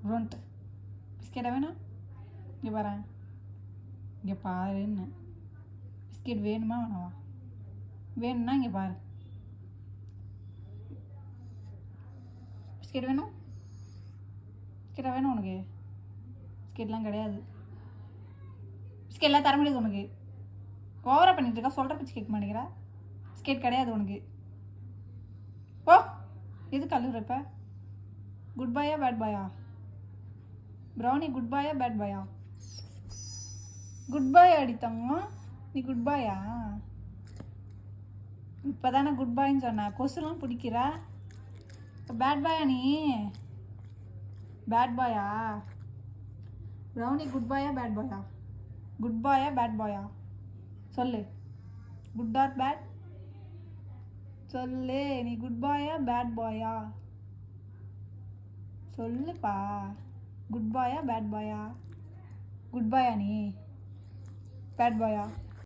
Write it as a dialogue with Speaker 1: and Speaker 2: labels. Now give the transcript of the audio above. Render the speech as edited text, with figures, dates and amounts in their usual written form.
Speaker 1: ரொண்ட். பிஸ்கெட்டா வேணும்? இங்கே பாரேன், இங்கே பாருன்னு. பிஸ்கெட் வேணுமா வேணாவா? வேணும்னா இங்கே பாரு. பிஸ்கெட் வேணும்? பிஸ்கெட்டா வேணும் உனக்கு? பிஸ்கெட்லாம் கிடையாது. பிஸ்கெட்லாம் தர முடியாது உனக்கு. ஓவராக பண்ணிட்டு இருக்கா, சொல்கிற பிச்சு கேட்க மாட்டேங்கிறா. பிஸ்கெட் கிடையாது உனக்கு. ஓ, எது கல்லூர் இப்போ? குட் பாயா பேட் பாயா? ப்ரௌனி குட் பாயா பேட் பாயா? குட் பாய் அடித்தாங்க. நீ குட் பாயா? இப்போ தானே குட் பாய்ன்னு சொன்ன. கொசுலாம் பிடிக்கிறா. பேட் பாயா நீ? பேட் பாயா? ப்ரௌனி குட் பாயா பேட் பாயா? குட் பாயா பேட் பாயா? சொல்லு. குட் ஆர் பேட் சொல்லு. நீ குட் பாயா பேட் பாயா? சொல்லுப்பா. குட் பாயா பேட் பாயா? குட் பாயா நீ? பேட் பாயா?